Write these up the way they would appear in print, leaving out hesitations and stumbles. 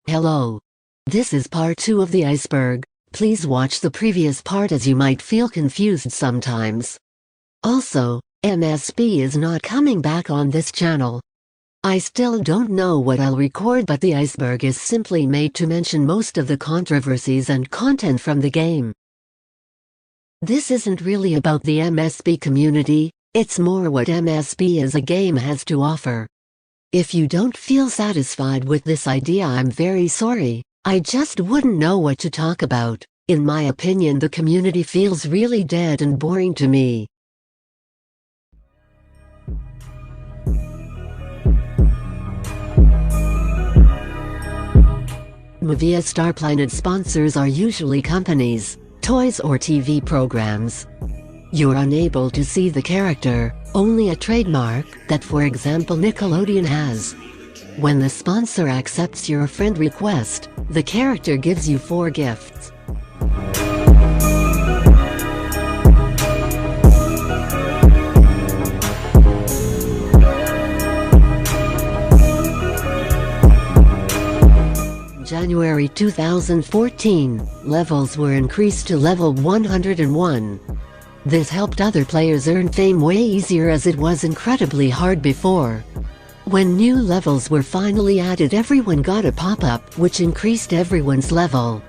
Hello. This is part 2 of the Iceberg. Please watch the previous part as you might feel confused sometimes. Also, MSB is not coming back on this channel. I still don't know what I'll record, but the Iceberg is simply made to mention most of the controversies and content from the game. This isn't really about the MSB community, it's more what MSB as a game has to offer. If you don't feel satisfied with this idea, I'm very sorry. I just wouldn't know what to talk about. In my opinion, the community feels really dead and boring to me. MovieStarPlanet sponsors are usually companies, toys or TV programs. You're unable to see the character, only a trademark that, for example, Nickelodeon has. When the sponsor accepts your friend request, the character gives you 4 gifts. January 2014, levels were increased to level 101. This helped other players earn fame way easier, as it was incredibly hard before. When new levels were finally added, everyone got a pop-up which increased everyone's level.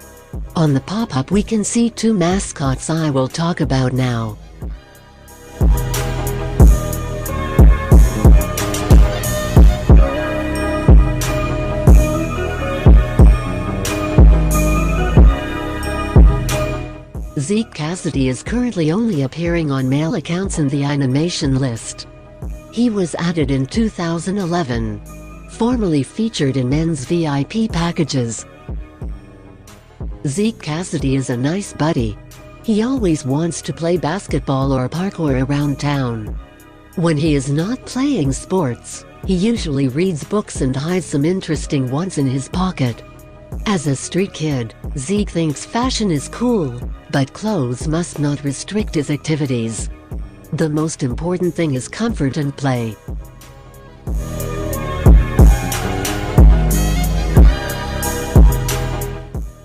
On the pop-up we can see 2 mascots I will talk about now. Zeke Cassidy is currently only appearing on male accounts in the animation list. He was added in 2011, formerly featured in men's VIP packages. Zeke Cassidy is a nice buddy. He always wants to play basketball or parkour around town. When he is not playing sports, he usually reads books and hides some interesting ones in his pocket. As a street kid, Zeke thinks fashion is cool, but clothes must not restrict his activities. The most important thing is comfort and play.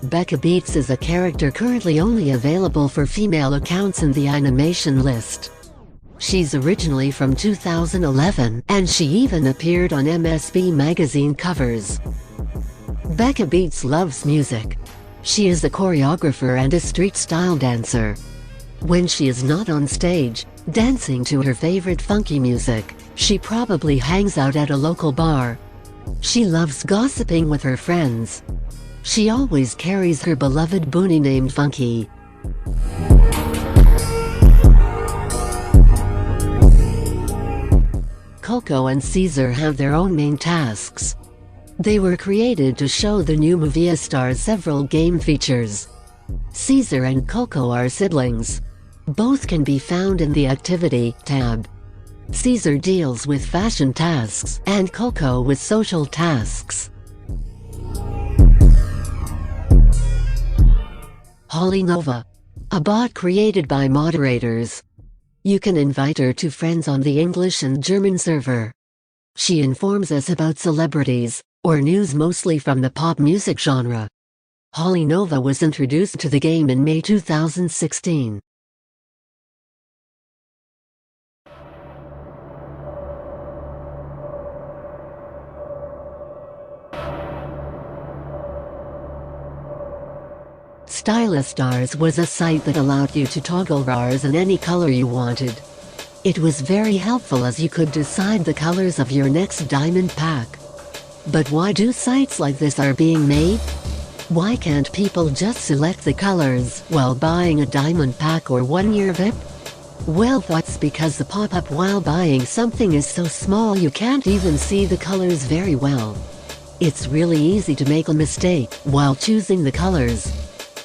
Becca Beats is a character currently only available for female accounts in the animation list. She's originally from 2011, and she even appeared on MSB magazine covers. Becca Beats loves music. She is a choreographer and a street-style dancer. When she is not on stage, dancing to her favorite funky music, she probably hangs out at a local bar. She loves gossiping with her friends. She always carries her beloved boonie named Funky. Coco and Caesar have their own main tasks. They were created to show the new MovieStar several game features. Caesar and Coco are siblings. Both can be found in the Activity tab. Caesar deals with fashion tasks and Coco with social tasks. Holly Nova, a bot created by moderators. You can invite her to friends on the English and German server. She informs us about celebrities or news, mostly from the pop music genre. Holly Nova was introduced to the game in May 2016. Stylistars was a site that allowed you to toggle RARs in any color you wanted. It was very helpful as you could decide the colors of your next diamond pack. But why do sites like this are being made? Why can't people just select the colors while buying a diamond pack or 1-year VIP? Well, that's because the pop-up while buying something is so small you can't even see the colors very well. It's really easy to make a mistake while choosing the colors.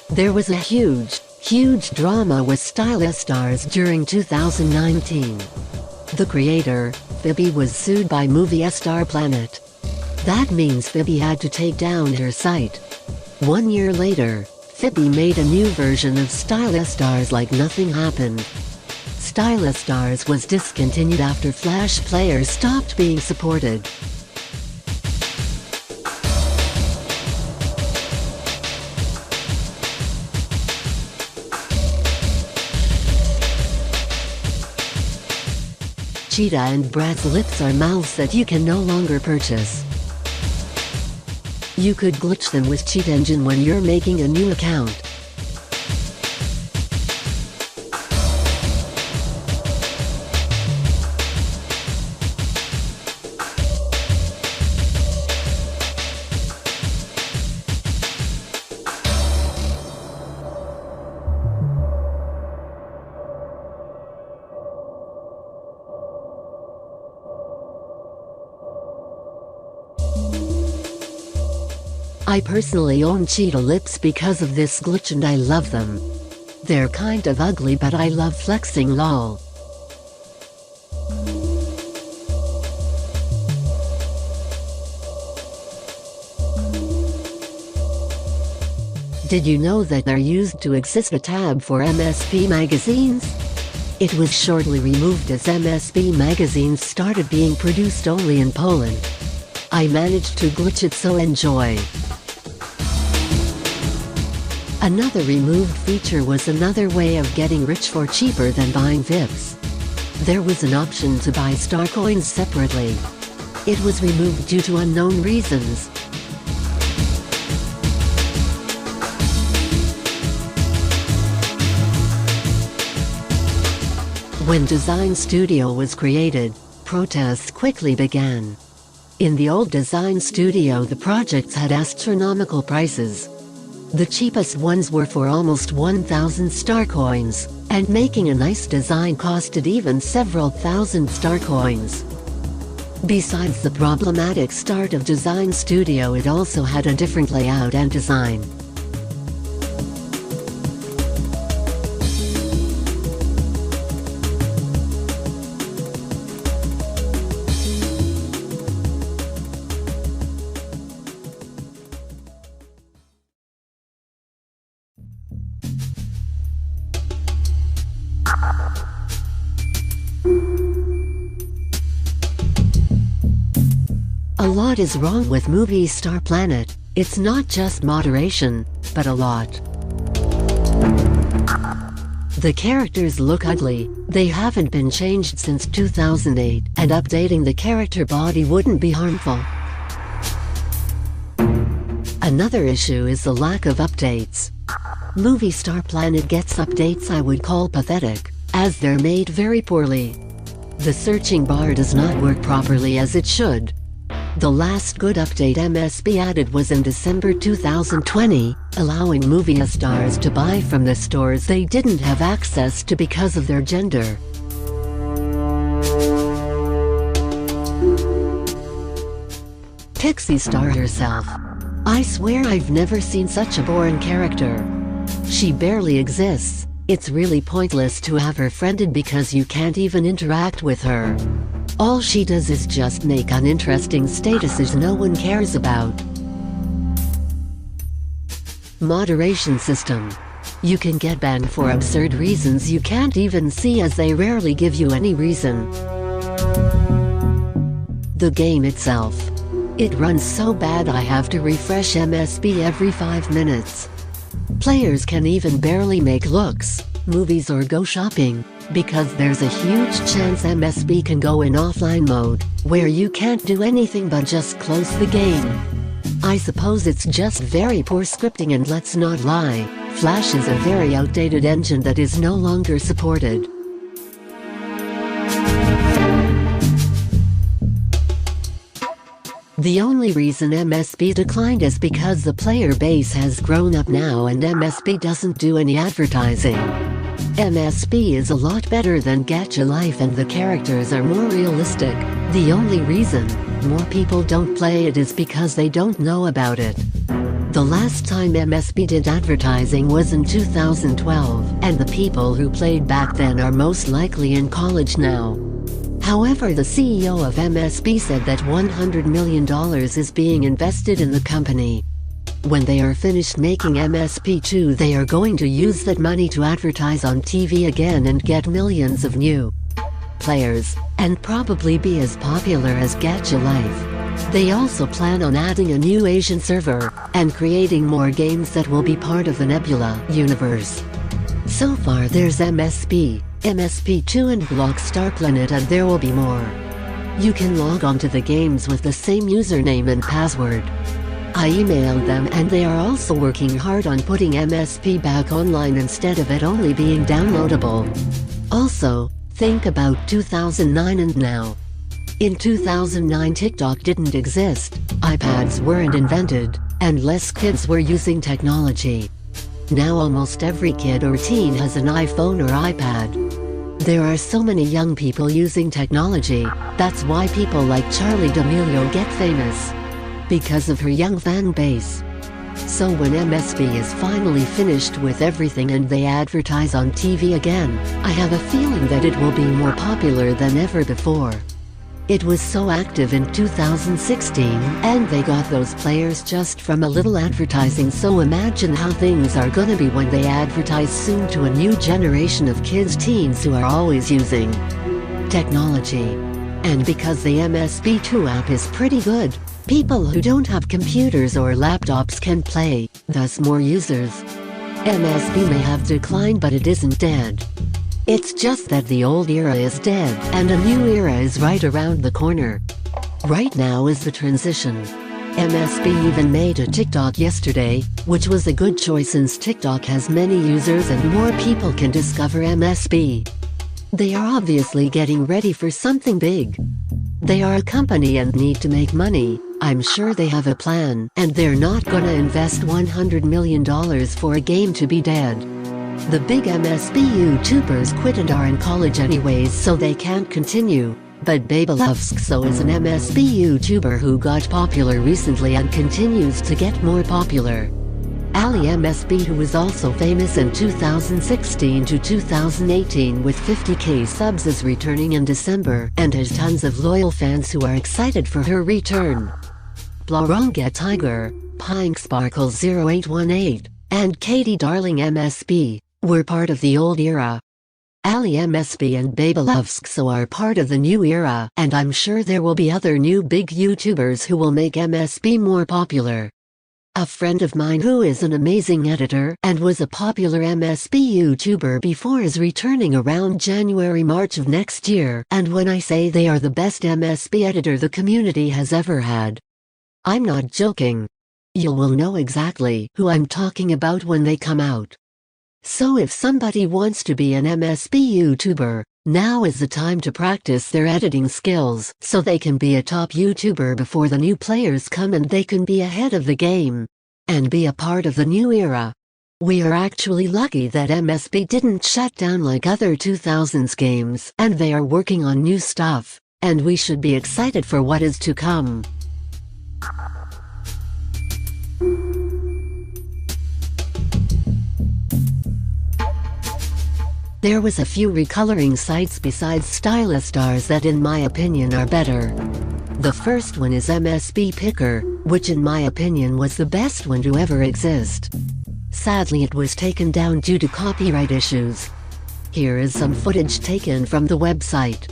There was a huge drama with Stylistars during 2019. The creator, Phoebe, was sued by MovieStarPlanet. That means Phoebe had to take down her site. 1 year later, Phoebe made a new version of Stylistars like nothing happened. Stylistars was discontinued after Flash Player stopped being supported. Cheetah and Brad's lips are mouths that you can no longer purchase. You could glitch them with Cheat Engine when you're making a new account. I personally own cheetah lips because of this glitch and I love them. They're kind of ugly but I love flexing lol. Did you know that there used to exist a tab for MSP magazines? It was shortly removed as MSP magazines started being produced only in Poland. I managed to glitch it, so enjoy. Another removed feature was another way of getting rich for cheaper than buying VIPs. There was an option to buy star coins separately. It was removed due to unknown reasons. When Design Studio was created, protests quickly began. In the old Design Studio, the projects had astronomical prices. The cheapest ones were for almost 1,000 star coins, and making a nice design costed even several thousand star coins. Besides the problematic start of Design Studio, it also had a different layout and design. A lot is wrong with MovieStarPlanet. It's not just moderation, but a lot. The characters look ugly, they haven't been changed since 2008, and updating the character body wouldn't be harmful. Another issue is the lack of updates. MovieStarPlanet gets updates I would call pathetic, as they're made very poorly. The searching bar does not work properly as it should. The last good update MSP added was in December 2020, allowing movie stars to buy from the stores they didn't have access to because of their gender. Pixie Star herself. I swear I've never seen such a boring character. She barely exists. It's really pointless to have her friended because you can't even interact with her. All she does is just make uninteresting statuses no one cares about. Moderation system. You can get banned for absurd reasons you can't even see, as they rarely give you any reason. The game itself. It runs so bad I have to refresh MSP every 5 minutes. Players can even barely make looks, movies or go shopping, because there's a huge chance MSP can go in offline mode, where you can't do anything but just close the game. I suppose it's just very poor scripting, and let's not lie, Flash is a very outdated engine that is no longer supported. The only reason MSP declined is because the player base has grown up now and MSP doesn't do any advertising. MSP is a lot better than Gacha Life and the characters are more realistic. The only reason more people don't play it is because they don't know about it. The last time MSP did advertising was in 2012, and the people who played back then are most likely in college now. However, the CEO of MSP said that $100 million is being invested in the company. When they are finished making MSP2, they are going to use that money to advertise on TV again and get millions of new players, and probably be as popular as Gacha Life. They also plan on adding a new Asian server, and creating more games that will be part of the Nebula universe. So far there's MSP, MSP2 and MovieStarPlanet, and there will be more. You can log on to the games with the same username and password. I emailed them and they are also working hard on putting MSP back online instead of it only being downloadable. Also, think about 2009 and now. In 2009 TikTok didn't exist, iPads weren't invented, and less kids were using technology. Now almost every kid or teen has an iPhone or iPad. There are so many young people using technology, that's why people like Charli D'Amelio get famous. Because of her young fan base. So when MSP is finally finished with everything and they advertise on TV again, I have a feeling that it will be more popular than ever before. It was so active in 2016, and they got those players just from a little advertising, so imagine how things are gonna be when they advertise soon to a new generation of kids, teens who are always using technology. And because the MSP2 app is pretty good, people who don't have computers or laptops can play, thus more users. MSP may have declined, but it isn't dead. It's just that the old era is dead, and a new era is right around the corner. Right now is the transition. MSP even made a TikTok yesterday, which was a good choice since TikTok has many users and more people can discover MSP. They are obviously getting ready for something big. They are a company and need to make money. I'm sure they have a plan, and they're not gonna invest $100 million for a game to be dead. The big MSP YouTubers quit and are in college anyways, so they can't continue. But Babylovskso is an MSP YouTuber who got popular recently and continues to get more popular. Ali MSP, who was also famous in 2016 to 2018 with 50k subs, is returning in December and has tons of loyal fans who are excited for her return. Blaronga Tiger, Pink Sparkle 0818, and Katie Darling MSP were part of the old era. Ali MSP and Babylovskso are part of the new era, and I'm sure there will be other new big YouTubers who will make MSP more popular. A friend of mine who is an amazing editor and was a popular MSP YouTuber before is returning around January-March of next year, and when I say they are the best MSP editor the community has ever had, I'm not joking. You will know exactly who I'm talking about when they come out. So if somebody wants to be an MSP YouTuber, now is the time to practice their editing skills so they can be a top YouTuber before the new players come and they can be ahead of the game and be a part of the new era. We are actually lucky that MSP didn't shut down like other 2000s games, and they are working on new stuff, and we should be excited for what is to come. There was a few recoloring sites besides Stylistars that in my opinion are better. The first one is MSP Picker, which in my opinion was the best one to ever exist. Sadly it was taken down due to copyright issues. Here is some footage taken from the website.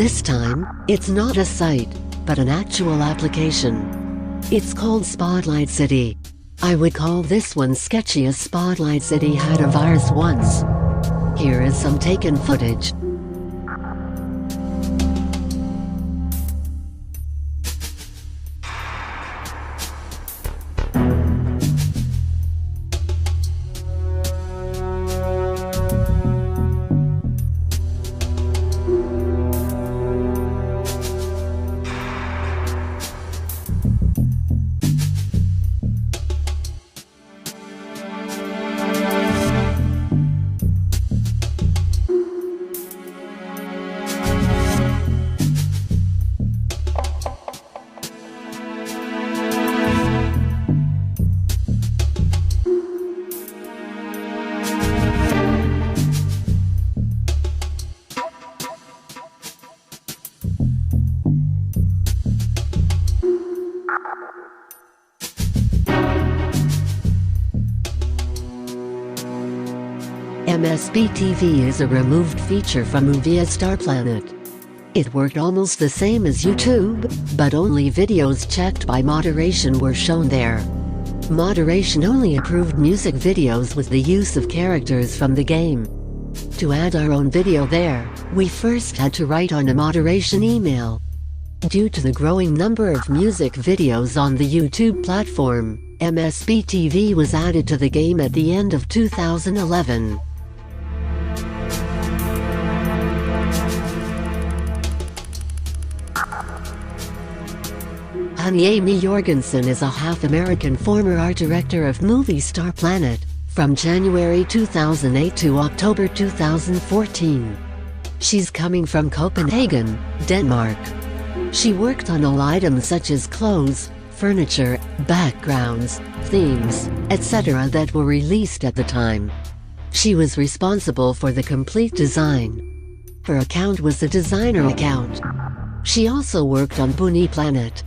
This time, it's not a site, but an actual application. It's called Spotlight City. I would call this one sketchy as Spotlight City had a virus once. Here is some taken footage. MSB TV is a removed feature from MovieStarPlanet. It worked almost the same as YouTube, but only videos checked by moderation were shown there. Moderation only approved music videos with the use of characters from the game. To add our own video there, we first had to write on a moderation email. Due to the growing number of music videos on the YouTube platform, MSB TV was added to the game at the end of 2011. Amy Jorgensen is a half-American former art director of MovieStarPlanet, from January 2008 to October 2014. She's coming from Copenhagen, Denmark. She worked on all items such as clothes, furniture, backgrounds, themes, etc. that were released at the time. She was responsible for the complete design. Her account was a designer account. She also worked on MovieStarPlanet.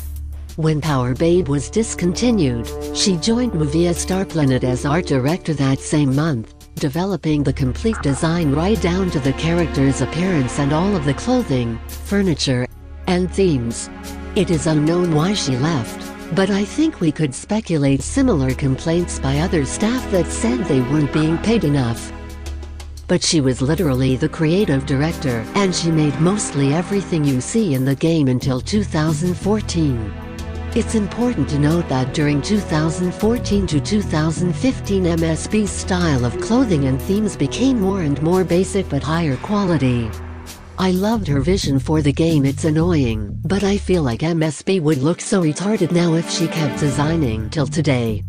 When Power Babe was discontinued, she joined MovieStarPlanet as art director that same month, developing the complete design right down to the character's appearance and all of the clothing, furniture, and themes. It is unknown why she left, but I think we could speculate similar complaints by other staff that said they weren't being paid enough. But she was literally the creative director, and she made mostly everything you see in the game until 2014. It's important to note that during 2014 to 2015 MSB's style of clothing and themes became more and more basic but higher quality. I loved her vision for the game. It's annoying, but I feel like MSB would look so retarded now if she kept designing till today.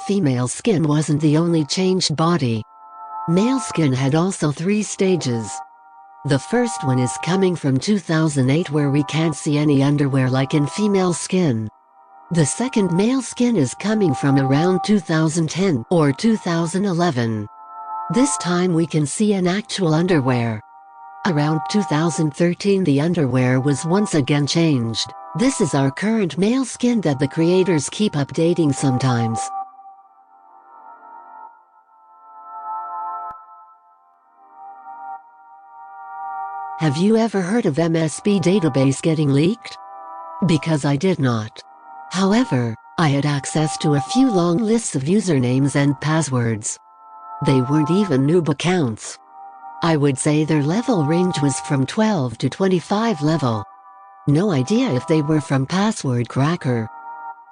Female skin wasn't the only changed body. Male skin had also 3 stages. The first one is coming from 2008 where we can't see any underwear like in female skin. The second male skin is coming from around 2010 or 2011. This time we can see an actual underwear. Around 2013 the underwear was once again changed. This is our current male skin that the creators keep updating sometimes. Have you ever heard of MSB database getting leaked? Because I did not. However, I had access to a few long lists of usernames and passwords. They weren't even noob accounts. I would say their level range was from 12 to 25 level. No idea if they were from Password Cracker.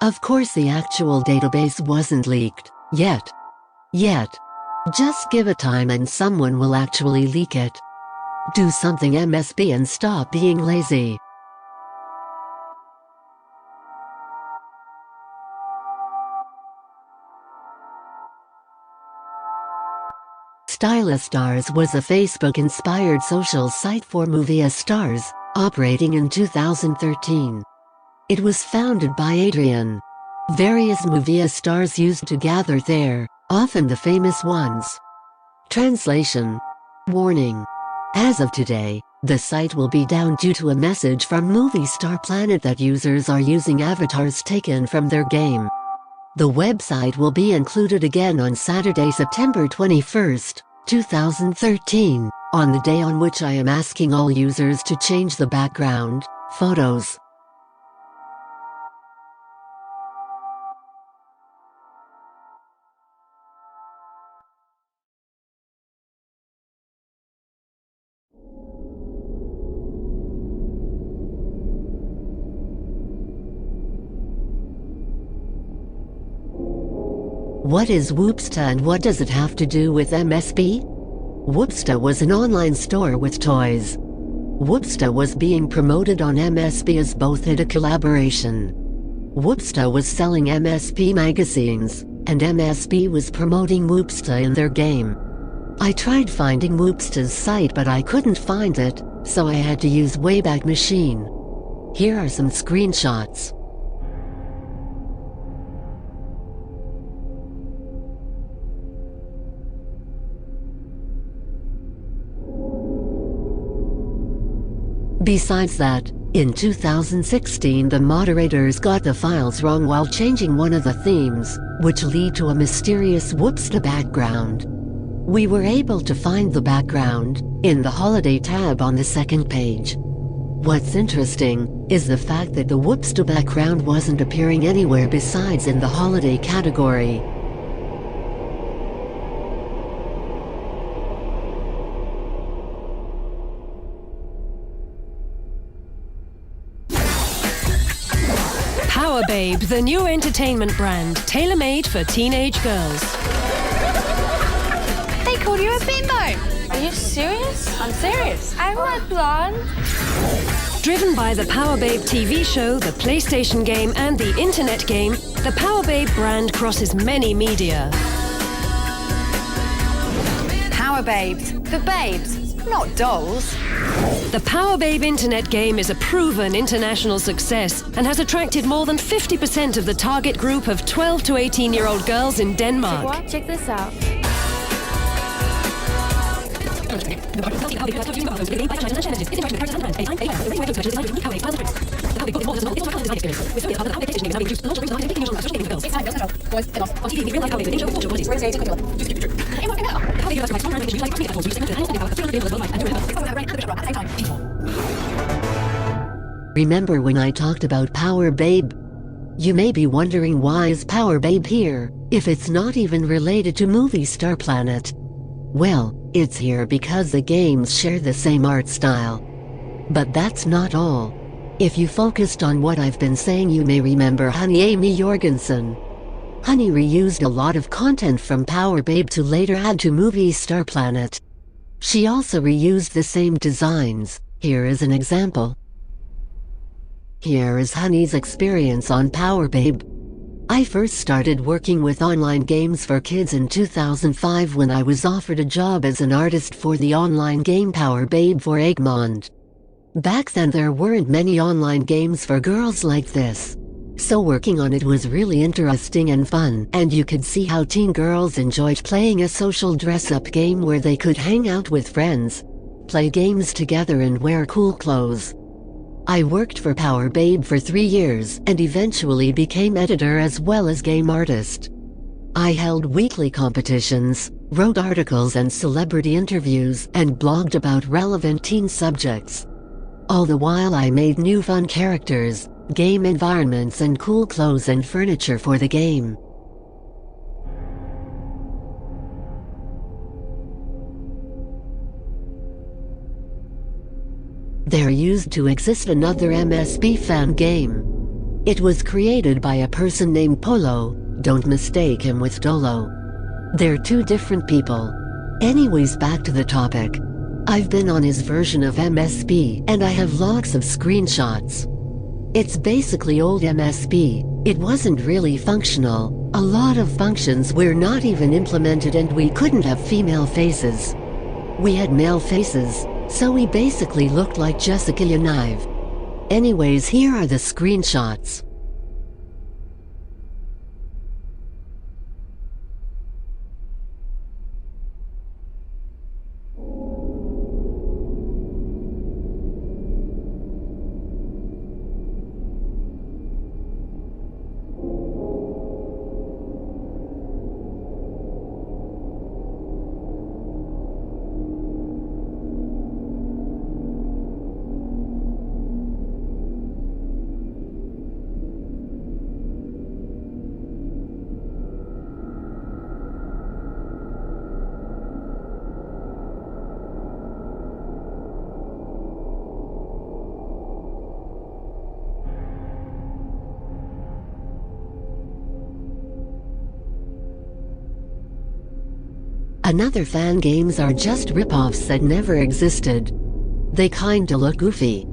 Of course the actual database wasn't leaked, yet. Just give it time and someone will actually leak it. Do something MSB and stop being lazy. Stylistars was a Facebook-inspired social site for movie stars, operating in 2013. It was founded by Adrian. Various movie stars used to gather there, often the famous ones. Translation. Warning. As of today, the site will be down due to a message from MovieStarPlanet that users are using avatars taken from their game. The website will be included again on Saturday, September 21st, 2013, on the day on which I am asking all users to change the background photos. What is Whoopsta and what does it have to do with MSB? Whoopsta was an online store with toys. Whoopsta was being promoted on MSB as both a collaboration. Whoopsta was selling MSB magazines, and MSB was promoting Whoopsta in their game. I tried finding Whoopsta's site but I couldn't find it, so I had to use Wayback Machine. Here are some screenshots. Besides that, in 2016 the moderators got the files wrong while changing one of the themes, which lead to a mysterious whoopsta background. We were able to find the background in the holiday tab on the second page. What's interesting is the fact that the whoopsta background wasn't appearing anywhere besides in the holiday category. Power Babe, the new entertainment brand, tailor-made for teenage girls. They called you a bimbo! Are you serious? I'm serious. I'm not blonde. Driven by the Power Babe TV show, the PlayStation game and the internet game, the Power Babe brand crosses many media. Power babes. For babes, not dolls. The Power Babe internet game is a proven international success and has attracted more than 50% of the target group of 12 to 18-year-old girls in Denmark. Check this out. Remember when I talked about Power Babe? You may be wondering, why is Power Babe here, if it's not even related to MovieStarPlanet? Well, it's here because the games share the same art style. But that's not all. If you focused on what I've been saying, you may remember Honey Amy Jorgensen. Honey reused a lot of content from Power Babe to later add to MovieStarPlanet. She also reused the same designs. Here is an example. Here is Honey's experience on Power Babe. I first started working with online games for kids in 2005 when I was offered a job as an artist for the online game Power Babe for Egmont. Back then there weren't many online games for girls like this. So working on it was really interesting and fun, and you could see how teen girls enjoyed playing a social dress-up game where they could hang out with friends, play games together and wear cool clothes. I worked for Power Babe for 3 years and eventually became editor as well as game artist. I held weekly competitions, wrote articles and celebrity interviews, and blogged about relevant teen subjects. All the while I made new fun characters, game environments and cool clothes and furniture for the game. There used to exist another MSP fan game. It was created by a person named Polo, don't mistake him with Dolo. They're two different people. Anyways, back to the topic. I've been on his version of MSP and I have lots of screenshots. It's basically old MSP. It wasn't really functional. A lot of functions were not even implemented and we couldn't have female faces. We had male faces, so we basically looked like Jessica Yaniv. Anyways, here are the screenshots. Another fan games are just rip-offs that never existed. They kinda look goofy.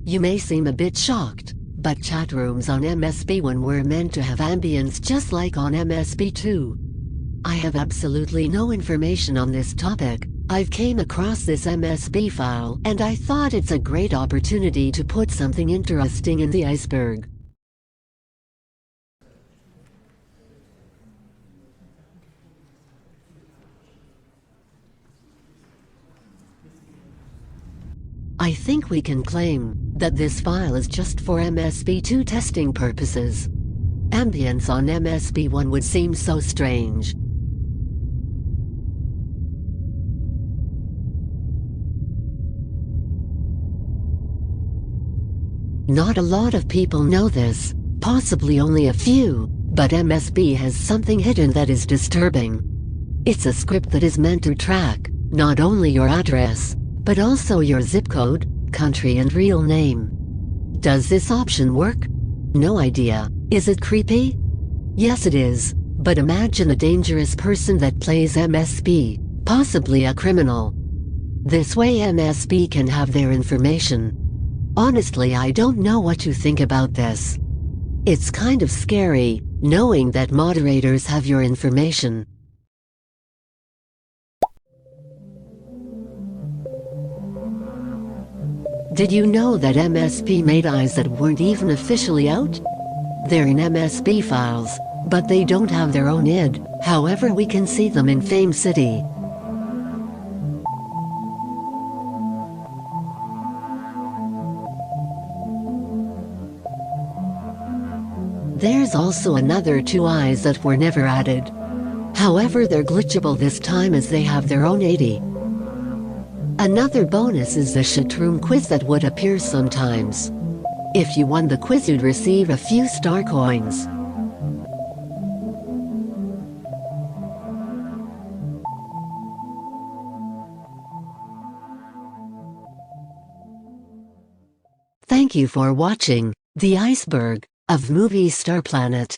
You may seem a bit shocked, but chat rooms on MSP1 were meant to have ambience just like on MSP2. I have absolutely no information on this topic. I've came across this MSP file and I thought it's a great opportunity to put something interesting in the iceberg. I think we can claim that this file is just for MSP2 testing purposes. Ambience on MSP1 would seem so strange. Not a lot of people know this, possibly only a few, but MSP has something hidden that is disturbing. It's a script that is meant to track not only your address, but also your zip code, country and real name. Does this option work? No idea. Is it creepy? Yes it is, but imagine a dangerous person that plays MSP, possibly a criminal. This way MSP can have their information. Honestly, I don't know what you think about this. It's kind of scary, knowing that moderators have your information. Did you know that MSP made eyes that weren't even officially out? They're in MSP files, but they don't have their own id, however we can see them in Fame City. There's also another 2 eyes that were never added. However, they're glitchable this time as they have their own 80. Another bonus is the shit room quiz that would appear sometimes. If you won the quiz, you'd receive a few star coins. Thank you for watching The Iceberg of MovieStarPlanet.